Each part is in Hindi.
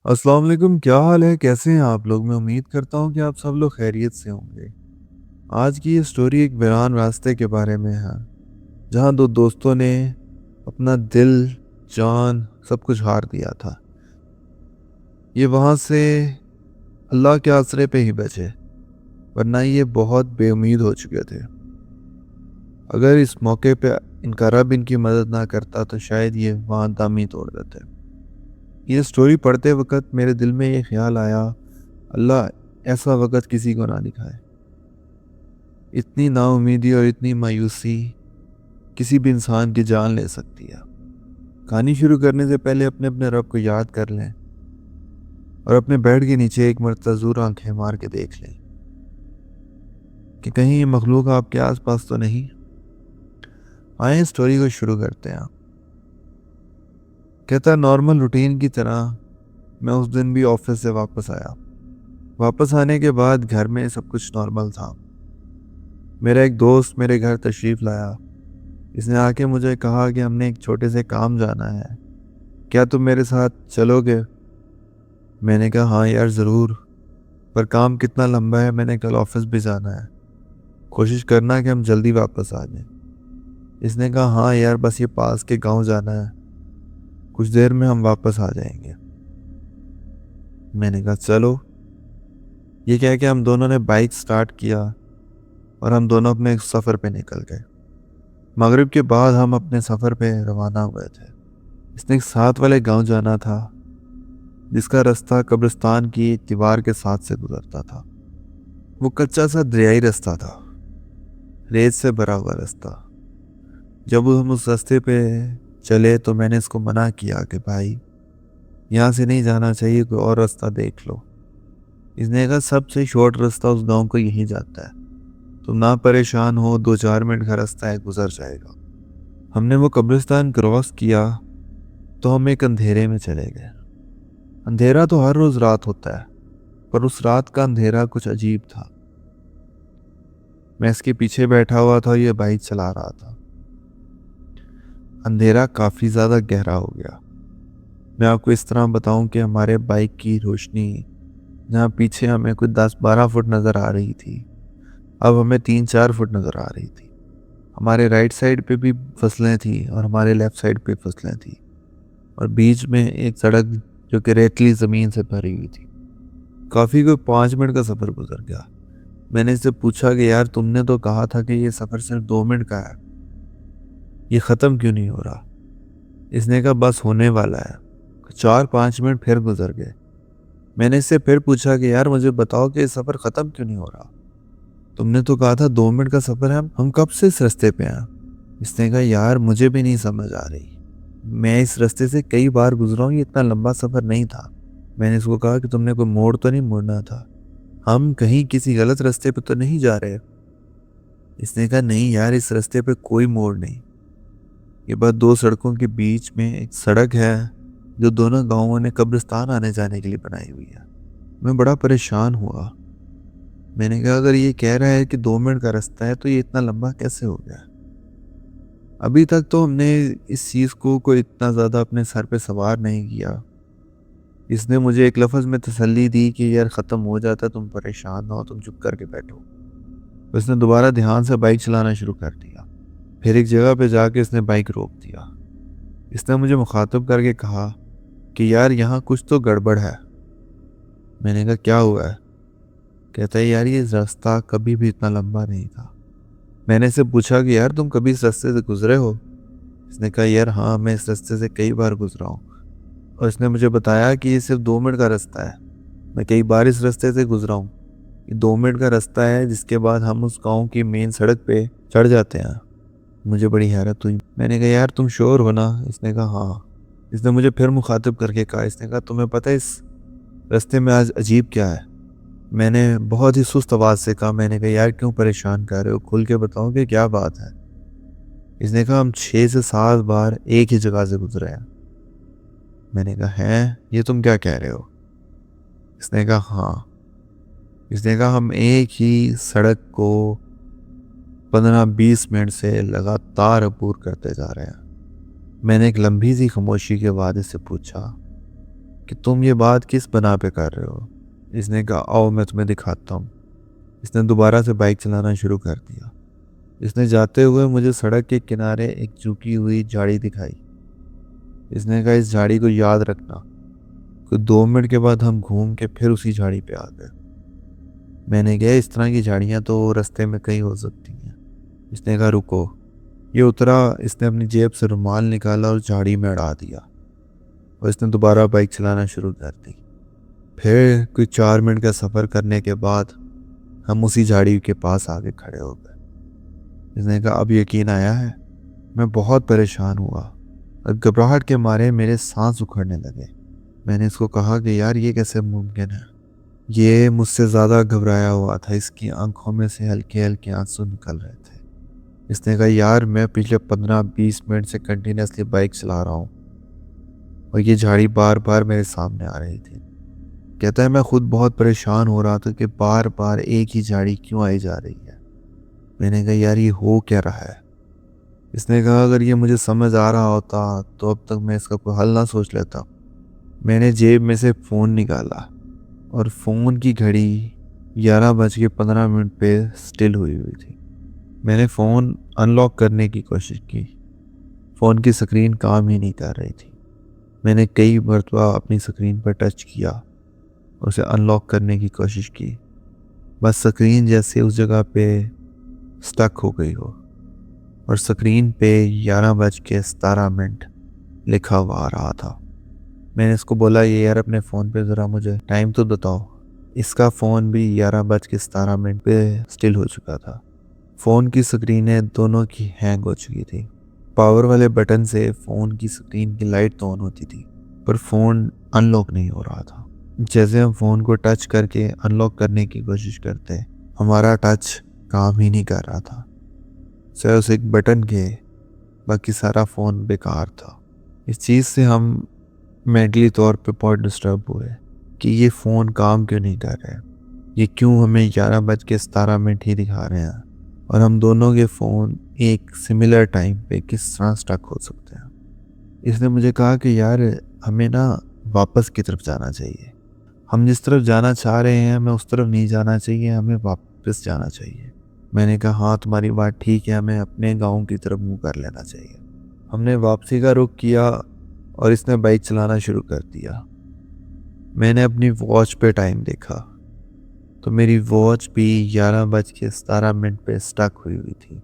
अस्सलाम वालेकुम, क्या हाल है? कैसे हैं आप लोग? मैं उम्मीद करता हूँ कि आप सब लोग खैरियत से होंगे। आज की ये स्टोरी एक वीरान रास्ते के बारे में है, जहाँ 2 दोस्तों ने अपना दिल, जान सब कुछ हार दिया था। ये वहाँ से अल्लाह के आसरे पे ही बचे, वरना ये बहुत बेउम्मीद हो चुके थे। अगर इस मौके पे इनका रब इनकी मदद ना करता तो शायद ये वहाँ दम ही तोड़ देते। ये स्टोरी पढ़ते वक़्त मेरे दिल में ये ख़्याल आया, अल्लाह ऐसा वक़्त किसी को ना दिखाए। इतनी नाउम्मीदी और इतनी मायूसी किसी भी इंसान की जान ले सकती है। कहानी शुरू करने से पहले अपने अपने रब को याद कर लें और अपने बेड के नीचे एक मर्तबा ज़रूर आंखें मार के देख लें कि कहीं ये मखलूक आपके आसपास तो नहीं। आए स्टोरी को शुरू करते हैं। कहता नॉर्मल रूटीन की तरह मैं उस दिन भी ऑफिस से वापस आया। वापस आने के बाद घर में सब कुछ नॉर्मल था। मेरा एक दोस्त मेरे घर तशरीफ़ लाया। इसने आके मुझे कहा कि हमने एक छोटे से काम जाना है, क्या तुम मेरे साथ चलोगे? मैंने कहा हाँ यार ज़रूर, पर काम कितना लंबा है, मैंने कल ऑफिस भी जाना है। कोशिश करना कि हम जल्दी वापस आ जाएं। इसने कहा हाँ यार, बस ये पास के गांव जाना है, कुछ देर में हम वापस आ जाएंगे। मैंने कहा चलो। ये कह के हम दोनों ने बाइक स्टार्ट किया और हम दोनों अपने सफ़र पे निकल गए। मगरिब के बाद हम अपने सफ़र पे रवाना हुए थे। इसने एक साथ वाले गांव जाना था, जिसका रास्ता कब्रिस्तान की एक दीवार के साथ से गुजरता था। वो कच्चा सा दरियाई रास्ता था, रेत से भरा हुआ रास्ता। जब हम उस रास्ते पे चले तो मैंने इसको मना किया कि भाई यहाँ से नहीं जाना चाहिए, कोई और रास्ता देख लो। इसने कहा सबसे शॉर्ट रास्ता उस गांव को यही जाता है, तुम ना परेशान हो, 2-4 मिनट का रास्ता है, गुजर जाएगा। हमने वो कब्रिस्तान क्रॉस किया तो हम एक अंधेरे में चले गए। अंधेरा तो हर रोज रात होता है, पर उस रात का अंधेरा कुछ अजीब था। मैं इसके पीछे बैठा हुआ था, ये बाइक चला रहा था। अंधेरा काफ़ी ज़्यादा गहरा हो गया। मैं आपको इस तरह बताऊं कि हमारे बाइक की रोशनी, जहाँ पीछे हमें कुछ 10-12 फुट नज़र आ रही थी, अब हमें 3-4 फुट नज़र आ रही थी। हमारे राइट साइड पे भी फसलें थी और हमारे लेफ़्ट साइड पे फसलें थी, और बीच में एक सड़क जो कि रेतली ज़मीन से भरी हुई थी। काफ़ी कोई 5 मिनट का सफ़र गुजर गया। मैंने इससे पूछा कि यार तुमने तो कहा था कि ये सफ़र सिर्फ 2 मिनट का है, ये ख़त्म क्यों नहीं हो रहा? इसने कहा बस होने वाला है। 4-5 मिनट फिर गुजर गए। मैंने इससे फिर पूछा कि यार मुझे बताओ कि ये सफ़र ख़त्म क्यों नहीं हो रहा? तुमने तो कहा था 2 मिनट का सफ़र है, हम कब से इस रास्ते पे हैं? इसने कहा यार मुझे भी नहीं समझ आ रही, मैं इस रास्ते से कई बार गुजरा हूँ, ये इतना लंबा सफ़र नहीं था। मैंने इसको कहा कि तुमने कोई मोड़ तो नहीं मुड़ना था, हम कहीं किसी गलत रास्ते पे तो नहीं जा रहे? इसने कहा नहीं यार, इस रास्ते पे कोई मोड़ नहीं, ये बस 2 सड़कों के बीच में एक सड़क है जो दोनों गांवों ने कब्रिस्तान आने जाने के लिए बनाई हुई है। मैं बड़ा परेशान हुआ। मैंने कहा अगर ये कह रहा है कि 2 मिनट का रास्ता है तो ये इतना लंबा कैसे हो गया? अभी तक तो हमने इस चीज़ को कोई इतना ज़्यादा अपने सर पे सवार नहीं किया। इसने मुझे एक लफ्ज़ में तसल्ली दी कि यार ख़त्म हो जाता, तुम परेशान ना हो, तुम चुप करके बैठो। उसने दोबारा ध्यान से बाइक चलाना शुरू कर दिया। फिर एक जगह पे जाके इसने बाइक रोक दिया। इसने मुझे मुखातिब करके कहा कि यार यहाँ कुछ तो गड़बड़ है। मैंने कहा क्या हुआ है? कहता है यार ये रास्ता कभी भी इतना लंबा नहीं था। मैंने इससे पूछा कि यार तुम कभी इस रास्ते से गुजरे हो? इसने कहा यार हाँ, मैं इस रास्ते से कई बार गुजरा हूँ। और इसने मुझे बताया कि ये सिर्फ 2 मिनट का रास्ता है, मैं कई बार इस रास्ते से गुजरा हूँ। ये 2 मिनट का रास्ता है, जिसके बाद हम उस गाँव की मेन सड़क पे चढ़ जाते हैं। मुझे बड़ी हैरत हुई। मैंने कहा यार तुम श्योर हो ना? इसने कहा हाँ। इसने मुझे फिर मुखातिब करके कहा, इसने कहा तुम्हें पता है इस रास्ते में आज अजीब क्या है? मैंने बहुत ही सुस्त आवाज़ से कहा, मैंने कहा यार क्यों परेशान कर रहे हो, खुल के बताओ कि क्या बात है? इसने कहा हम 6 से 7 बार एक ही जगह से गुजरे हैं। मैंने कहा हैं, ये तुम क्या कह रहे हो? इसने कहा हाँ। इसने कहा हम एक ही सड़क को 15-20 मिनट से लगातार अबूर करते जा रहे हैं। मैंने एक लंबी सी खामोशी के बाद इससे पूछा कि तुम ये बात किस बना पे कर रहे हो। इसने कहा आओ मैं तुम्हें दिखाता हूँ। इसने दोबारा से बाइक चलाना शुरू कर दिया। इसने जाते हुए मुझे सड़क के किनारे एक झुकी हुई झाड़ी दिखाई। इसने कहा इस झाड़ी को याद रखना। कुछ 2 मिनट के बाद हम घूम के फिर उसी झाड़ी पे आ गए। मैंने कहा इस तरह की झाड़ियाँ तो रास्ते में कहीं हो सकती हैं। इसने कहा रुको। ये उतरा। इसने अपनी जेब से रुमाल निकाला और झाड़ी में अड़ा दिया और इसने दोबारा बाइक चलाना शुरू कर दी। फिर कोई 4 मिनट का सफ़र करने के बाद हम उसी झाड़ी के पास आके खड़े हो गए। इसने कहा अब यकीन आया है। मैं बहुत परेशान हुआ और घबराहट के मारे मेरे सांस उखड़ने लगे। मैंने इसको कहा कि यार ये कैसे मुमकिन है। ये मुझसे ज़्यादा घबराया हुआ था। इसकी आंखों में से हल्के हल्के आंसू निकल रहे थे। इसने कहा यार मैं पिछले 15-20 मिनट से कंटिन्यूसली बाइक चला रहा हूँ और ये झाड़ी बार बार मेरे सामने आ रही थी। कहता है मैं खुद बहुत परेशान हो रहा था कि बार बार एक ही झाड़ी क्यों आई जा रही है। मैंने कहा यार ये हो क्या रहा है। इसने कहा अगर ये मुझे समझ आ रहा होता तो अब तक मैं इसका कोई हल ना सोच लेता। मैंने जेब में से फ़ोन निकाला और फ़ोन की घड़ी 11:15 पे स्टिल हुई हुई थी। मैंने फ़ोन अनलॉक करने की कोशिश की। फ़ोन की स्क्रीन काम ही नहीं कर रही थी। मैंने कई मरतबा अपनी स्क्रीन पर टच किया और उसे अनलॉक करने की कोशिश की। बस स्क्रीन जैसे उस जगह पे स्टक हो गई हो और स्क्रीन पे 11:17 लिखा हुआ आ रहा था। मैंने इसको बोला ये यार अपने फ़ोन पे ज़रा मुझे टाइम तो बताओ। इसका फ़ोन भी 11:17 पे स्टिल हो चुका था। फ़ोन की स्क्रीनें दोनों की हैंग हो चुकी थी। पावर वाले बटन से फ़ोन की स्क्रीन की लाइट तो ऑन होती थी पर फ़ोन अनलॉक नहीं हो रहा था। जैसे हम फ़ोन को टच करके अनलॉक करने की कोशिश करते हमारा टच काम ही नहीं कर रहा था। सिर्फ उस एक बटन के बाकी सारा फ़ोन बेकार था। इस चीज़ से हम मेंटली तौर पे बहुत डिस्टर्ब हुए कि ये फ़ोन काम क्यों नहीं कर रहा है। ये क्यों हमें 11:17 ही दिखा रहे हैं और हम दोनों के फ़ोन एक सिमिलर टाइम पे किस तरह स्टक हो सकते हैं। इसने मुझे कहा कि यार हमें ना वापस की तरफ जाना चाहिए। हम जिस तरफ जाना चाह रहे हैं हमें उस तरफ नहीं जाना चाहिए, हमें वापस जाना चाहिए। मैंने कहा हाँ तुम्हारी बात ठीक है, हमें अपने गांव की तरफ मुँह कर लेना चाहिए। हमने वापसी का रुख किया और इसने बाइक चलाना शुरू कर दिया। मैंने अपनी वॉच पे टाइम देखा तो मेरी वॉच भी 11:17 पे स्टक हुई हुई थी।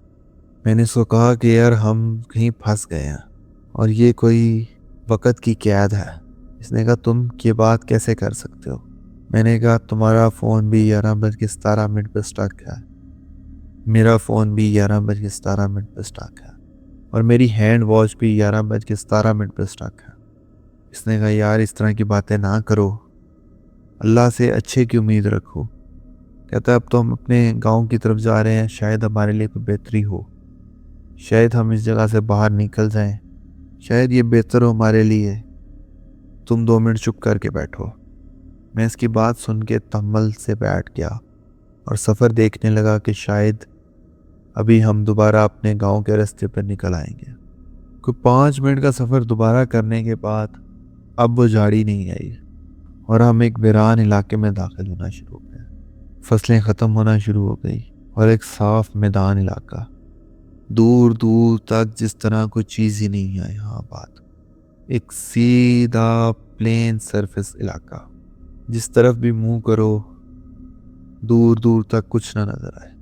मैंने इसको कहा कि यार हम कहीं फंस गए हैं और ये कोई वक़्त की कैद है। इसने कहा तुम ये बात कैसे कर सकते हो। मैंने कहा तुम्हारा फ़ोन भी 11:17 पे स्टक है, मेरा फ़ोन भी 11:17 पे स्टक है और मेरी हैंड वॉच भी 11:17 पे स्टक है। इसने कहा यार इस तरह की बातें ना करो, अल्लाह से अच्छे की उम्मीद रखो। कहता अब तो हम अपने गांव की तरफ जा रहे हैं, शायद हमारे लिए कोई बेहतरी हो, शायद हम इस जगह से बाहर निकल जाएं, शायद ये बेहतर हो हमारे लिए। तुम 2 मिनट चुप करके बैठो। मैं इसकी बात सुन के तम्मल से बैठ गया और सफ़र देखने लगा कि शायद अभी हम दोबारा अपने गांव के रास्ते पर निकल आएंगे। कोई 5 मिनट का सफ़र दोबारा करने के बाद अब वो झाड़ी नहीं आई और हम एक वीरान इलाके में दाखिल होना शुरू हो गए। फसलें ख़त्म होना शुरू हो गई और एक साफ मैदान इलाका, दूर दूर तक जिस तरह कोई चीज़ ही नहीं है यहाँ बात। एक सीधा प्लेन सरफेस इलाका, जिस तरफ भी मुंह करो दूर दूर तक कुछ ना नजर आए।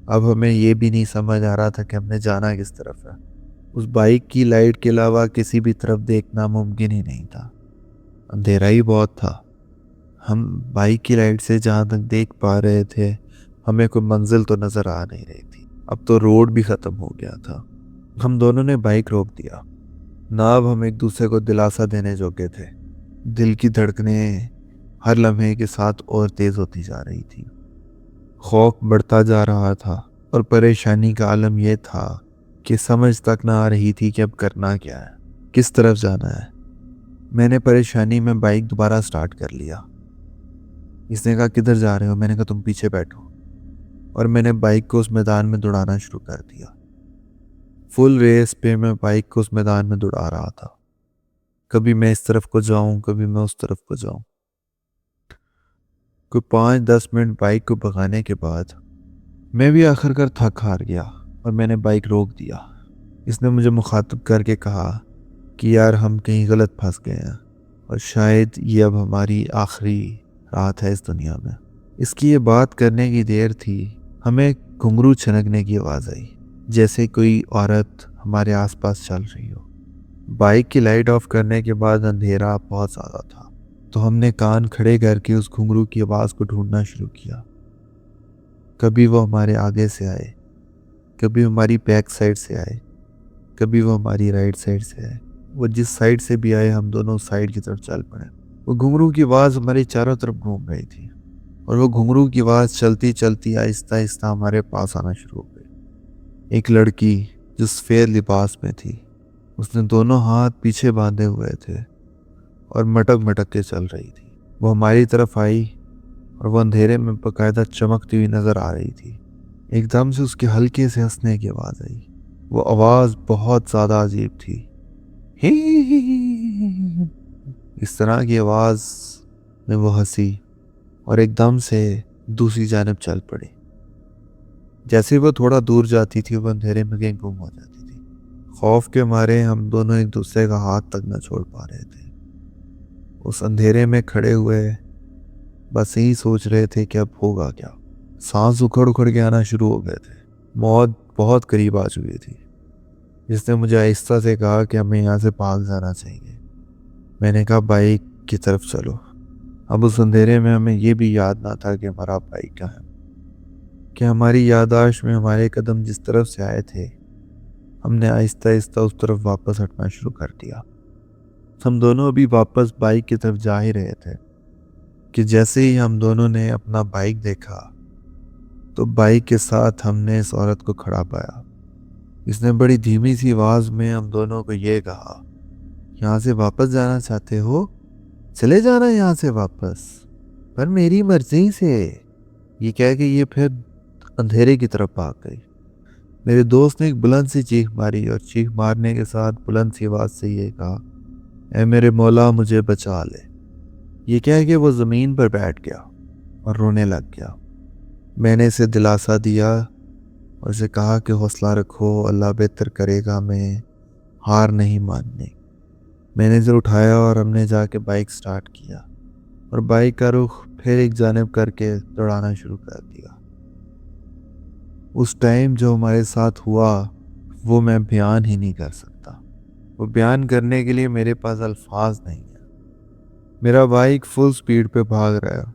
अब हमें ये भी नहीं समझ आ रहा था कि हमने जाना किस तरफ है। उस बाइक की लाइट के अलावा किसी भी तरफ देखना मुमकिन ही नहीं था। अंधेरा ही बहुत था। हम बाइक की लाइट से जहाँ तक देख पा रहे थे हमें कोई मंजिल तो नज़र आ नहीं रही थी। अब तो रोड भी ख़त्म हो गया था। हम दोनों ने बाइक रोक दिया। ना अब हम एक दूसरे को दिलासा देने जोगे थे। दिल की धड़कनें हर लम्हे के साथ और तेज़ होती जा रही थी। खौफ बढ़ता जा रहा था और परेशानी का आलम यह था कि समझ तक ना आ रही थी कि अब करना क्या है, किस तरफ जाना है। मैंने परेशानी में बाइक दोबारा स्टार्ट कर लिया। इसने कहा किधर जा रहे हो। मैंने कहा तुम पीछे बैठो और मैंने बाइक को उस मैदान में दौड़ाना शुरू कर दिया। फुल रेस पे मैं बाइक को उस मैदान में दौड़ा रहा था। कभी मैं इस तरफ को जाऊं, कभी मैं उस तरफ को जाऊं। कोई 5-10 मिनट बाइक को भगाने के बाद मैं भी आखिरकार थक हार गया और मैंने बाइक रोक दिया। इसने मुझे मुखातिब करके कहा कि यार हम कहीं गलत फंस गए हैं और शायद ये अब हमारी आखिरी रात है इस दुनिया में। इसकी ये बात करने की देर थी, हमें घुंघरू छनकने की आवाज़ आई, जैसे कोई औरत हमारे आसपास चल रही हो। बाइक की लाइट ऑफ करने के बाद अंधेरा बहुत ज़्यादा था, तो हमने कान खड़े करके उस घुंघरू की आवाज़ को ढूंढना शुरू किया। कभी वो हमारे आगे से आए, कभी हमारी बैक साइड से आए, कभी वो हमारी राइट साइड से आए। वो जिस साइड से भी आए हम दोनों साइड की तरफ चल पड़े। वो घुंघरू की आवाज़ हमारी चारों तरफ घूम रही थी और वो घुंघरू की आवाज़ चलती चलती आहिस्ता आहिस्ता हमारे पास आना शुरू हो गई। एक लड़की जो सफ़ेद लिबास में थी, उसने दोनों हाथ पीछे बांधे हुए थे और मटक मटक के चल रही थी। वो हमारी तरफ आई और वो अंधेरे में बाकायदा चमकती हुई नज़र आ रही थी। एकदम से उसके हल्के से हंसने की आवाज़ आई। वो आवाज़ बहुत ज़्यादा अजीब थी। ही इस तरह की आवाज़ में वो हंसी और एकदम से दूसरी जानब चल पड़ी। जैसे वो थोड़ा दूर जाती थी वो अंधेरे में कहीं गुम हो जाती थी। खौफ के मारे हम दोनों एक दूसरे का हाथ तक न छोड़ पा रहे थे। उस अंधेरे में खड़े हुए बस यही सोच रहे थे कि अब होगा क्या। सांस उखड़ उखड़ के आना शुरू हो गए थे। मौत बहुत करीब आ चुकी थी। जिसने मुझे आहिस्ता से कहा कि हमें यहाँ से भाग जाना चाहिए। मैंने कहा बाइक की तरफ चलो। अब उस अंधेरे में हमें ये भी याद ना था कि हमारा बाइक कहाँ है, कि हमारी याददाश्त में हमारे कदम जिस तरफ से आए थे हमने आहिस्ता आहिस्ता उस तरफ वापस हटना शुरू कर दिया। हम दोनों अभी वापस बाइक की तरफ जा ही रहे थे कि जैसे ही हम दोनों ने अपना बाइक देखा तो बाइक के साथ हमने इस औरत को खड़ा पाया। इसने बड़ी धीमी सी आवाज में हम दोनों को ये कहा, यहाँ से वापस जाना चाहते हो? चले जाना यहाँ से वापस, पर मेरी मर्जी से। ये कह के ये फिर अंधेरे की तरफ भाग गई। मेरे दोस्त ने एक बुलंद सी चीख मारी और चीख मारने के साथ बुलंद सी आवाज से ये कहा, ऐ मेरे मौला मुझे बचा ले। ये कह के वो ज़मीन पर बैठ गया और रोने लग गया। मैंने इसे दिलासा दिया और इसे कहा कि हौसला रखो, अल्लाह बेहतर करेगा, मैं हार नहीं माननी। मैंने इसे उठाया और हमने जाके बाइक स्टार्ट किया और बाइक का रुख फिर एक जानिब करके दौड़ाना शुरू कर दिया। उस टाइम जो हमारे साथ हुआ वो मैं बयान ही नहीं कर सकता। वो बयान करने के लिए मेरे पास अल्फाज नहीं है। मेरा बाइक फुल स्पीड पे भाग रहा है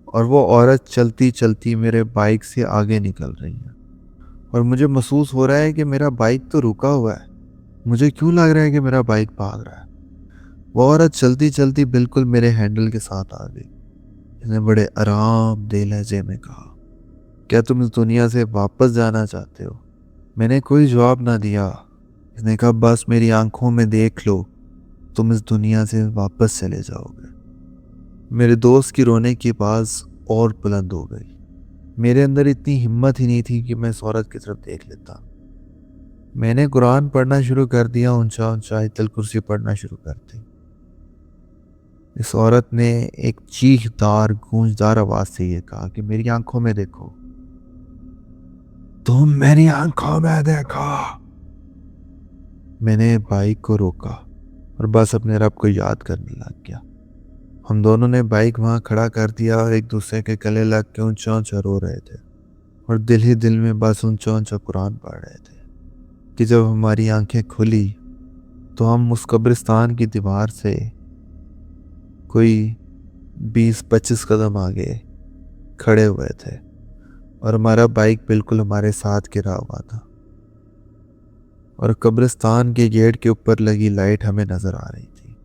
और वो औरत चलती चलती मेरे बाइक से आगे निकल रही है और मुझे महसूस हो रहा है कि मेरा बाइक तो रुका हुआ है। मुझे क्यों लग रहा है कि मेरा बाइक भाग रहा है? वो औरत चलती चलती बिल्कुल मेरे हैंडल के साथ आ गई। इसने बड़े आराम दे लहजे में कहा, क्या तुम इस दुनिया से वापस जाना चाहते हो? मैंने कोई जवाब ना दिया। इसने कहा, बस मेरी आंखों में देख लो, तुम इस दुनिया से वापस चले जाओगे। मेरे दोस्त की रोने की आवाज़ और बुलंद हो गई। मेरे अंदर इतनी हिम्मत ही नहीं थी कि मैं इस औरत की तरफ देख लेता। मैंने कुरान पढ़ना शुरू कर दिया, ऊंचा ऊंचा आयतुल कुर्सी पढ़ना शुरू कर दी। इस औरत ने एक चीखदार गूंजदार आवाज से ये कहा कि मेरी आंखों में देखो। तुम मेरी आंखों में देखो। मैंने बाइक को रोका और बस अपने रब को याद करने लग गया। हम दोनों ने बाइक वहां खड़ा कर दिया और एक दूसरे के गले लग के ऊंचा ऊंचा रो रहे थे और दिल ही दिल में बस ऊंचा ऊंचा कुरान पढ़ रहे थे कि जब हमारी आंखें खुली तो हम उस कब्रिस्तान की दीवार से कोई 20-25 कदम आगे खड़े हुए थे और हमारा बाइक बिल्कुल हमारे साथ गिरा हुआ था और कब्रिस्तान के गेट के ऊपर लगी लाइट हमें नजर आ रही थी।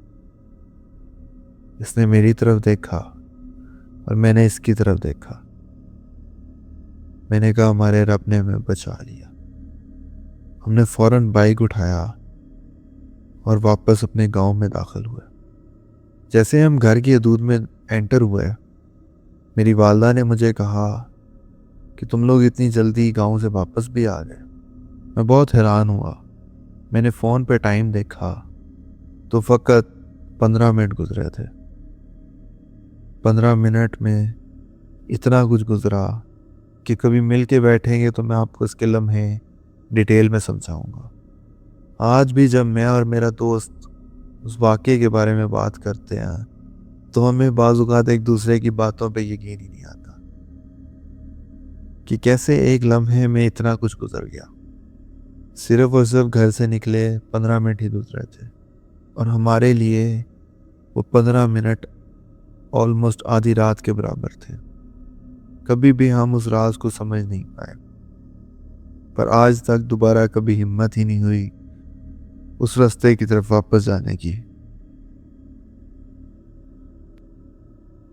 इसने मेरी तरफ देखा और मैंने इसकी तरफ देखा। मैंने कहा, हमारे रब ने हमें बचा लिया। हमने फौरन बाइक उठाया और वापस अपने गांव में दाखिल हुए। जैसे हम घर की हदूद में एंटर हुए, मेरी वालदा ने मुझे कहा कि तुम लोग इतनी जल्दी गांव से वापस भी आ गए। मैं बहुत हैरान हुआ। मैंने फ़ोन पे टाइम देखा तो फ़कत 15 मिनट गुजरे थे। 15 मिनट में इतना कुछ गुजरा कि कभी मिल के बैठेंगे तो मैं आपको इसके लम्हे डिटेल में समझाऊंगा। आज भी जब मैं और मेरा दोस्त उस वाक़ये के बारे में बात करते हैं तो हमें बाज़ औक़ात एक दूसरे की बातों पे यकीन ही नहीं आता कि कैसे एक लम्हे में इतना कुछ गुजर गया। सिर्फ और सिर्फ घर से निकले 15 मिनट ही गुजरे थे और हमारे लिए वो 15 मिनट ऑलमोस्ट आधी रात के बराबर थे। कभी भी हम उस राज को समझ नहीं पाए, पर आज तक दोबारा कभी हिम्मत ही नहीं हुई उस रास्ते की तरफ वापस जाने की।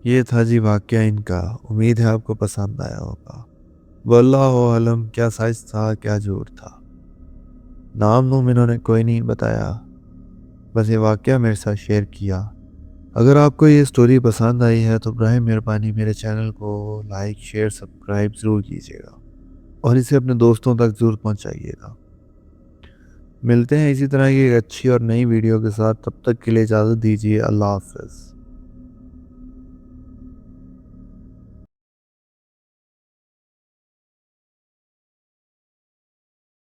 ये था जी वाक़या इनका। उम्मीद है आपको पसंद आया होगा। वल्लाहु आलम क्या सच था क्या झूठ था, नाम नूम इन्होंने कोई नहीं बताया, बस ये वाक़या मेरे साथ शेयर किया। अगर आपको ये स्टोरी पसंद आई है तो बराए मेहरबानी मेरे चैनल को लाइक शेयर सब्सक्राइब ज़रूर कीजिएगा और इसे अपने दोस्तों तक ज़रूर पहुंचाइएगा। मिलते हैं इसी तरह की एक अच्छी और नई वीडियो के साथ, तब तक के लिए इजाज़त दीजिए। अल्लाह हाफ़िज़।